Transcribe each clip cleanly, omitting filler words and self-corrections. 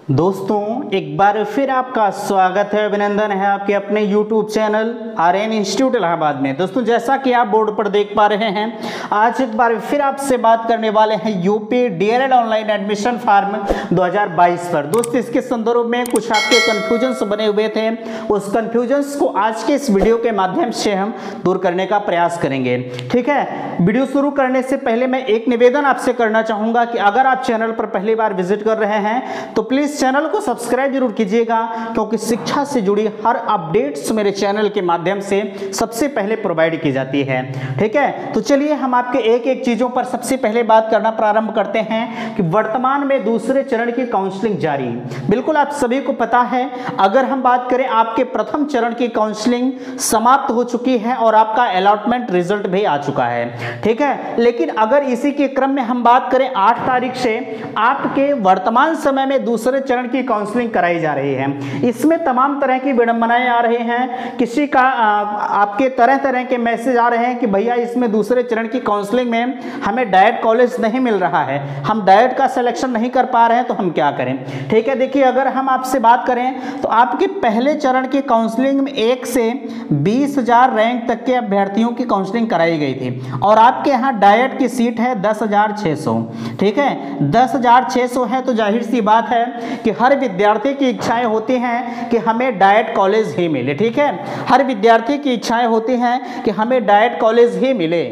दोस्तों एक बार फिर आपका स्वागत है, अभिनंदन है आपके अपने YouTube channel Aryan institute Allahabad में। दोस्तों जैसा कि आप बोर्ड पर देख पा रहे हैं, आज एक बार फिर आपसे बात करने वाले हैं UP DElEd online admission form 2022 पर। दोस्तों इसके संदर्भ में कुछ आपके कन्फ्यूजन्स बने हुए थे, उस कन्फ्यूजन्स को आज के इस वीडियो के माध्यम से हम दूर करने का प्रयास करेंगे। ठीक है, वीडियो शुरू करने से पहले मैं एक निवेदन आपसे करना चाहूँगा कि अगर आप चैनल पर पहली बार विजिट कर रहे हैं तो प्लीज़ चैनल को सब्सक्राइब जरूर कीजिएगा, क्योंकि शिक्षा से जुड़ी हर अपडेट्स मेरे चैनल के माध्यम से सबसे पहले प्रोवाइड की जाती है। ठीक है, तो चलिए हम आपके एक एक चीज़ों पर सबसे पहले बात करना प्रारंभ करते हैं कि वर्तमान में दूसरे चरण की काउंसलिंग जारी। बिल्कुल आप सभी को पता है, अगर हम बात करें आपके प्रथम चरण की काउंसलिंग समाप्त हो चुकी है और आपका अलॉटमेंट रिजल्ट भी आ चुका है। ठीक है, लेकिन अगर इसी के क्रम में हम बात करें 8 तारीख से आपके वर्तमान समय में दूसरे चरण की काउंसलिंग कराई जा रही है। इसमें तमाम तरह की विडंबनाएं आ रही हैं, किसी का आपके तरह तरह के मैसेज आ रहे हैं कि भैया इसमें दूसरे चरण की काउंसलिंग में हमें डायरेक्ट कॉलेज नहीं मिल रहा है, हम डायरेक्ट का सिलेक्शन नहीं कर पा रहे हैं, तो हम क्या करें। ठीक है, देखिए अगर हम आपसे बात करें तो आपके पहले चरण की काउंसलिंग में 1 से 20,000 रैंक तक के अभ्यर्थियों की काउंसलिंग कराई गई थी और आपके यहाँ डायरेक्ट की सीट है 10,600। ठीक है, 10,600 है तो जाहिर सी बात है कि हर विद्यार्थी की इच्छाएं होती हैं कि हमें डायरेक्ट कॉलेज ही मिले। ठीक है, हर विद्यार्थी की इच्छाएं होती हैं कि हमें डायरेक्ट कॉलेज ही मिले,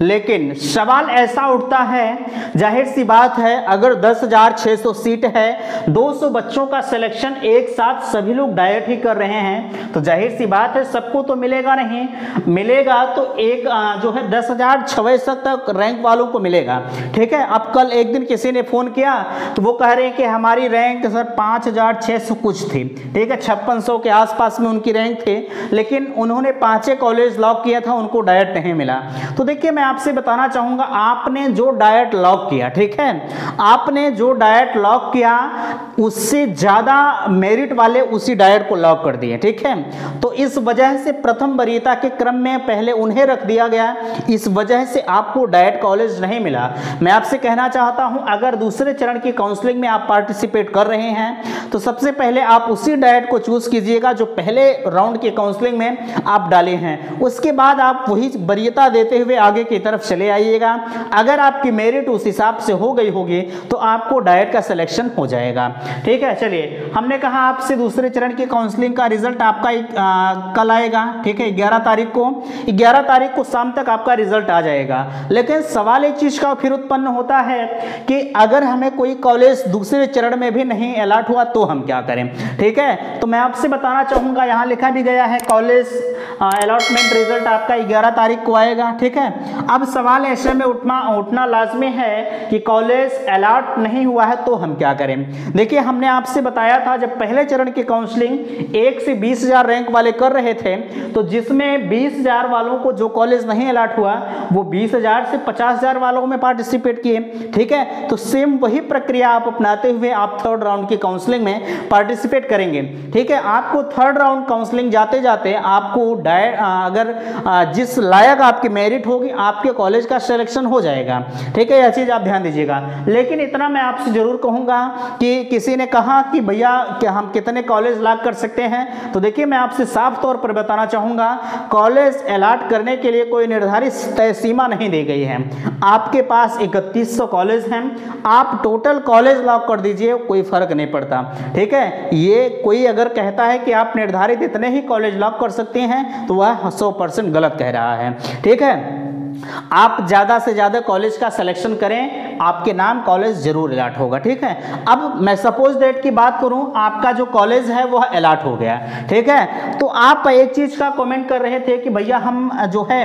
लेकिन सवाल ऐसा उठता है, जाहिर सी बात है अगर 10,600 सीट है, 200 बच्चों का सिलेक्शन एक साथ सभी लोग डायरेक्ट ही कर रहे हैं, तो जाहिर सी बात है सबको तो मिलेगा नहीं, मिलेगा तो एक जो है 10,600 तक रैंक वालों को मिलेगा। ठीक है, अब कल एक दिन किसी ने फ़ोन किया तो वो कह रहे हैं कि हमारी रैंक सर 5,600 कुछ थी। ठीक है, 5600 के आसपास में उनकी रैंक थी, लेकिन उन्होंने 5 कॉलेज लॉक किया था, उनको डायरेक्ट नहीं मिला। तो देखिए मैं आपसे बताना चाहूंगा, आपने जो डायरेक्ट लॉक किया, ठीक है, आपने जो डायरेक्ट लॉक किया उससे ज्यादा मेरिट वाले उसी डायरेक्ट को लॉक कर दिए। ठीक है, तो इस वजह से प्रथम वरीयता के क्रम में पहले उन्हें रख दिया गया, इस वजह से आपको डायरेक्ट कॉलेज नहीं मिला। मैं आपसे कहना चाहता हूं, अगर दूसरे चरण की काउंसलिंग में आप पार्टिसिपेट कर रहे हैं तो सबसे पहले आप उसी डायरेक्ट को चूज कीजिएगा जो पहले राउंड की काउंसलिंग में आप डाले हैं, उसके बाद आप वही वरीयता देते हुए आगे की तरफ चले आइएगा। अगर आपकी मेरिट उस हिसाब से हो गई होगी तो आपको डायरेक्ट का सिलेक्शन हो जाएगा। ठीक है, चलिए हमने कहा आपसे दूसरे चरण की काउंसलिंग का रिजल्ट आपका कल आएगा। ठीक है, 11 तारीख को शाम तक आपका रिजल्ट आ जाएगा। लेकिन सवाल एक चीज का फिर उत्पन्न होता है कि अगर हमें कोई कॉलेज दूसरे चरण में भी नहीं अलॉट हुआ तो हम क्या करें। ठीक है, तो मैं आपसे बताना चाहूंगा, यहाँ लिखा भी गया है कॉलेज अलॉटमेंट रिजल्ट आपका 11 तारीख को आएगा। ठीक है, अब सवाल ऐसे में उठना लाजमी है कि कॉलेज अलॉट नहीं हुआ है तो हम क्या करें। देखिए हमने आपसे बताया था, जब पहले चरण की काउंसलिंग 1 से 20,000 रैंक वाले कर रहे थे तो जिसमें 20,000 वालों को जो कॉलेज नहीं अलॉट हुआ वो 20,000 से 50,000 वालों में पार्टिसिपेट किए। ठीक है, तो सेम वही प्रक्रिया आप अपनाते हुए आप थर्ड राउंड की काउंसलिंग में पार्टिसिपेट करेंगे। ठीक है, आपको थर्ड राउंड काउंसलिंग जाते जाते आपको अगर जिस लायक आपकी मेरिट होगी आपके कॉलेज का सिलेक्शन हो जाएगा। ठीक है, यह चीज आप ध्यान दीजिएगा। लेकिन इतना मैं आपसे जरूर कहूंगा कि किसी ने कहा कि भैया क्या हम कितने कॉलेज लॉक कर सकते हैं, तो देखिए मैं आपसे साफ तौर पर बताना चाहूंगा, कॉलेज अलॉट करने के लिए कोई निर्धारित तय सीमा नहीं दी गई है। आपके पास 3100 कॉलेज हैं, आप टोटल कॉलेज लॉक कर दीजिए, कोई फर्क नहीं पड़ता। ठीक है, ये कोई अगर कहता है कि आप निर्धारित इतने ही कॉलेज लॉक कर सकते हैं तो वह 100% गलत कह रहा है। ठीक है, आप ज़्यादा से ज़्यादा कॉलेज का सिलेक्शन करें, आपके नाम कॉलेज जरूर अलॉट होगा। ठीक है, अब मैं सपोज डेट की बात करूं, आपका जो कॉलेज है वह अलॉट हो गया। ठीक है, तो आप एक चीज़ का कमेंट कर रहे थे कि भैया हम जो है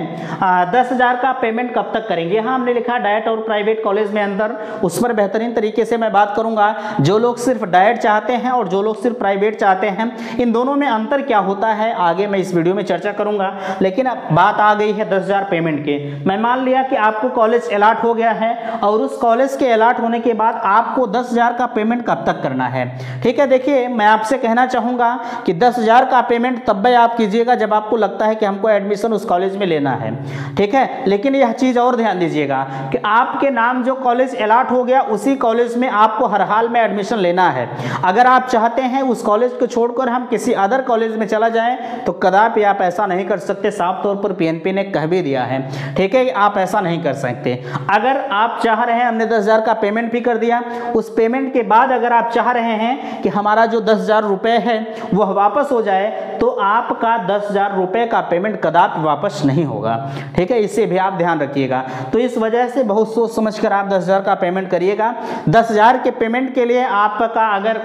10,000 का पेमेंट कब तक करेंगे। हाँ, हमने लिखा डायरेक्ट और प्राइवेट कॉलेज में अंदर, उस पर बेहतरीन तरीके से मैं बात करूंगा। जो लोग सिर्फ डायरेक्ट चाहते हैं और जो लोग सिर्फ प्राइवेट चाहते हैं, इन दोनों में अंतर क्या होता है आगे मैं इस वीडियो में चर्चा करूंगा। लेकिन अब बात आ गई है 10,000 पेमेंट के, मैं मान लिया कि आपको कॉलेज अलॉट हो गया है और उस कॉलेज के अलॉट होने के बाद आपको 10,000 का पेमेंट कब तक करना है। ठीक है, देखिए मैं आपसे कहना चाहूँगा कि 10,000 का पेमेंट तब भी आप कीजिएगा जब आपको लगता है कि हमको एडमिशन उस कॉलेज में लेना है। ठीक है, लेकिन यह चीज़ और ध्यान दीजिएगा कि आपके नाम जो कॉलेज अलॉट हो गया उसी कॉलेज में आपको हर हाल में एडमिशन लेना है। अगर आप चाहते हैं उस कॉलेज को छोड़कर हम किसी अदर कॉलेज में चला जाएं तो कदापि आप ऐसा नहीं कर सकते, साफ तौर पर पीएनपी ने कह भी दिया है। ठीक है, आप ऐसा नहीं कर सकते। अगर आप चाह रहे हैं, हमने 10,000 का पेमेंट भी कर दिया, उस पेमेंट के बाद अगर आप चाह रहे हैं कि हमारा जो 10,000 रुपये है वह वापस हो जाए तो आपका 10,000 रुपये का पेमेंट कदापि वापस नहीं होगा। ठीक है, इससे भी आप ध्यान रखिएगा। तो इस वजह से बहुत सोच समझ कर आप 10,000 का पेमेंट करिएगा। 10,000 के पेमेंट के लिए आपका अगर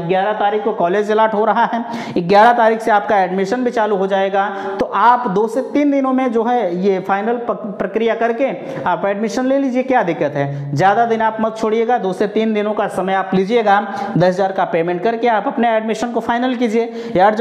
11 तारीख को कॉलेज अलॉट हो रहा है, 11 तारीख से आपका एडमिशन भी चालू हो जाएगा, तो आप 2 से 3 दिनों में जो है ये फाइनल प्रक्रिया करके आप एडमिशन ले लीजिए। क्या दिक्कत है, ज़्यादा दिन आप मत छोड़िएगा, 2 से 3 दिनों का समय आप लीजिएगा। 10,000 का पेमेंट करके आप अपने एडमिशन को फाइनल कीजिए। यार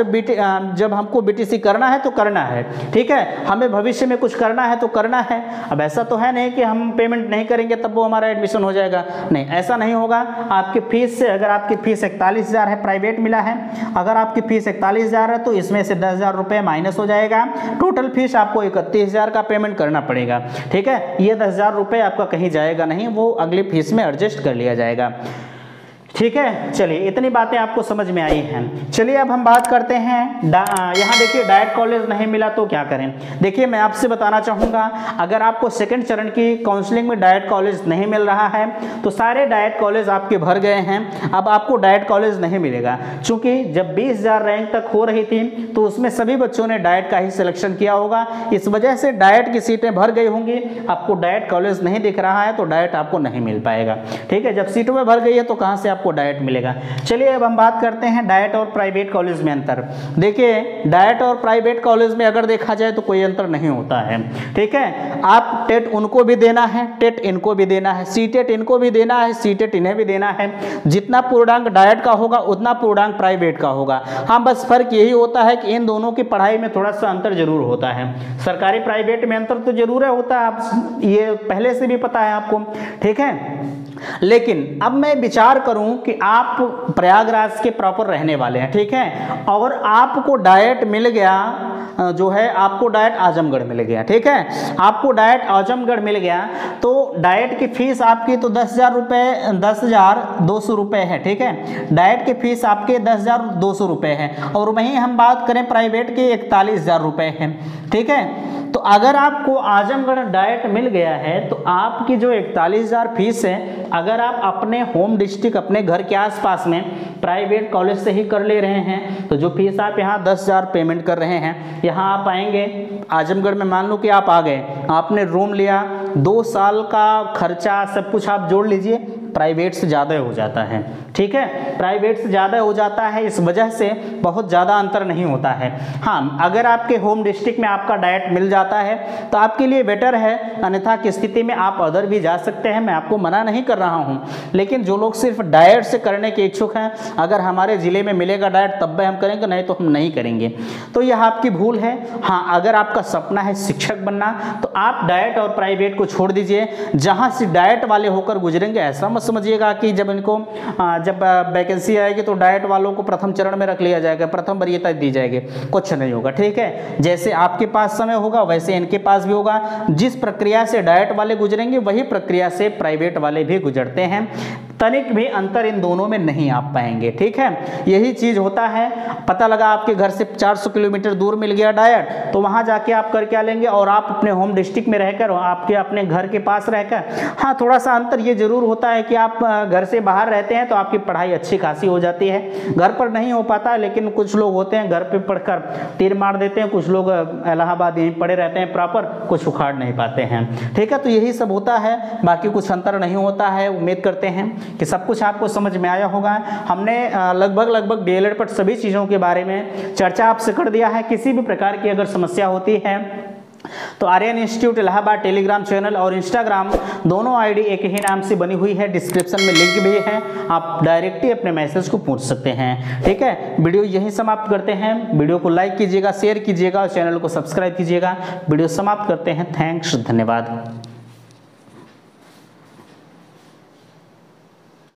जब हमको बीटीसी करना है तो करना है। ठीक है, हमें भविष्य में कुछ करना है तो करना है। अब ऐसा तो है नहीं कि हम पेमेंट नहीं करेंगे तब वो हमारा एडमिशन हो जाएगा, नहीं, ऐसा नहीं होगा। आपकी फीस से, अगर आपकी फीस 41,000 है, प्राइवेट मिला है, अगर आपकी फीस 41,000 है तो इसमें से 10,000 रुपये माइनस हो जाएगा। टोटल फीस आपको 31,000 का पेमेंट करना पड़ेगा। ठीक है, ये 10,000 रुपये आपका कहीं जाएगा नहीं, वो अगली फीस में एडजस्ट कर लिया जाएगा। ठीक है, चलिए इतनी बातें आपको समझ में आई हैं। चलिए अब हम बात करते हैं, यहाँ देखिए डायरेक्ट कॉलेज नहीं मिला तो क्या करें। देखिए मैं आपसे बताना चाहूँगा, अगर आपको सेकंड चरण की काउंसलिंग में डायरेक्ट कॉलेज नहीं मिल रहा है तो सारे डायरेक्ट कॉलेज आपके भर गए हैं, अब आपको डायरेक्ट कॉलेज नहीं मिलेगा। चूँकि जब 20,000 रैंक तक हो रही थी तो उसमें सभी बच्चों ने डायरेक्ट का ही सिलेक्शन किया होगा, इस वजह से डायरेक्ट की सीटें भर गई होंगी। आपको डायरेक्ट कॉलेज नहीं दिख रहा है तो डायरेक्ट आपको नहीं मिल पाएगा। ठीक है, जब सीटों में भर गई है तो कहाँ से आपको डायरेक्ट मिलेगा। चलिए अब हम बात करते हैं डायरेक्ट और प्राइवेट कॉलेज में अंतर। देखिए डायरेक्ट और प्राइवेट कॉलेज में अगर देखा जाए तो कोई अंतर नहीं होता है। ठीक है, आप टेट उनको भी देना है, टेट इनको भी देना है, सीटेट इनको भी देना है, सीटेट इन्हें भी देना है। जितना पूर्णांक डायरेक्ट का होगा उतना पूर्णांक प्राइवेट का होगा। हाँ, बस फर्क यही होता है कि इन दोनों की पढ़ाई में थोड़ा सा अंतर जरूर होता है। सरकारी प्राइवेट में अंतर तो जरूर होता है, आप ये पहले से भी पता है आपको। ठीक है, लेकिन अब मैं विचार करूं कि आप प्रयागराज के प्रॉपर रहने वाले हैं, ठीक है, और आपको डायरेक्ट मिल गया, जो है आपको डायरेक्ट आजमगढ़ मिल गया। ठीक है, आपको डायरेक्ट आजमगढ़ मिल गया तो डायरेक्ट की फीस आपकी तो 10,000 रुपये, 10,200 रुपये है। ठीक है, डायरेक्ट की फीस आपके 10,200 रुपये है, और वहीं हम बात करें प्राइवेट के 41,000 रुपये है। ठीक है, तो अगर आपको आजमगढ़ डायरेक्ट मिल गया है तो आपकी जो 41,000 फीस है, अगर आप अपने होम डिस्ट्रिक्ट, अपने घर के आसपास में प्राइवेट कॉलेज से ही कर ले रहे हैं तो जो फीस आप यहाँ 10,000 पेमेंट कर रहे हैं, यहाँ आप आएंगे आजमगढ़ में, मान लो कि आप आ गए, आपने रूम लिया, 2 साल का खर्चा सब कुछ आप जोड़ लीजिए, प्राइवेट से ज़्यादा हो जाता है। ठीक है, प्राइवेट से ज़्यादा हो जाता है, इस वजह से बहुत ज़्यादा अंतर नहीं होता है। हाँ, अगर आपके होम डिस्ट्रिक्ट में आपका डायरेक्ट मिल जाता है तो आपके लिए बेटर है, अन्यथा की स्थिति में आप अदर भी जा सकते हैं, मैं आपको मना नहीं कर रहा हूँ। लेकिन जो लोग सिर्फ डायरेक्ट से करने के इच्छुक हैं, अगर हमारे ज़िले में मिलेगा डायरेक्ट तब भी हम करेंगे, नहीं तो हम नहीं करेंगे, तो यह आपकी भूल है। हाँ, अगर आपका सपना है शिक्षक बनना तो आप डायरेक्ट और प्राइवेट को छोड़ दीजिए। जहाँ से डायरेक्ट वाले होकर गुजरेंगे, ऐसा मत समझिएगा कि जब इनको जब वैकेंसी आएगी तो डायरेक्ट वालों को प्रथम चरण में रख लिया जाएगा, प्रथम वरीयता दी जाएगी, कुछ नहीं होगा। ठीक है, जैसे आपके पास समय होगा वैसे इनके पास भी होगा। जिस प्रक्रिया से डायरेक्ट वाले गुजरेंगे वही प्रक्रिया से प्राइवेट वाले भी गुजरते हैं, तनिक भी अंतर इन दोनों में नहीं आप पाएंगे। ठीक है, यही चीज़ होता है। पता लगा आपके घर से 400 किलोमीटर दूर मिल गया डायरेक्ट, तो वहाँ जाके आप कर क्या लेंगे, और आप अपने होम डिस्ट्रिक्ट में रहकर, आपके अपने घर के पास रहकर, हाँ थोड़ा सा अंतर ये जरूर होता है कि आप घर से बाहर रहते हैं तो आपकी पढ़ाई अच्छी खासी हो जाती है, घर पर नहीं हो पाता। लेकिन कुछ लोग होते हैं घर पे पढ़कर तीर मार देते हैं, कुछ लोग इलाहाबाद यहीं पढ़े रहते हैं प्रॉपर, कुछ उखाड़ नहीं पाते हैं। ठीक है, तो यही सब होता है, बाकी कुछ अंतर नहीं होता है। उम्मीद करते हैं कि सब कुछ आपको समझ में आया होगा। हमने लगभग डीएलएड पर सभी चीज़ों के बारे में चर्चा आपसे कर दिया है। किसी भी प्रकार की अगर समस्या होती है तो Aryan institute Allahabad Telegram channel और इंस्टाग्राम दोनों आईडी एक ही नाम से बनी हुई है, डिस्क्रिप्शन में लिंक भी है, आप डायरेक्टली अपने मैसेज को पूछ सकते हैं। ठीक है, वीडियो यहीं समाप्त करते हैं। वीडियो को लाइक कीजिएगा, शेयर कीजिएगा और चैनल को सब्सक्राइब कीजिएगा। वीडियो समाप्त करते हैं। थैंक्स, धन्यवाद।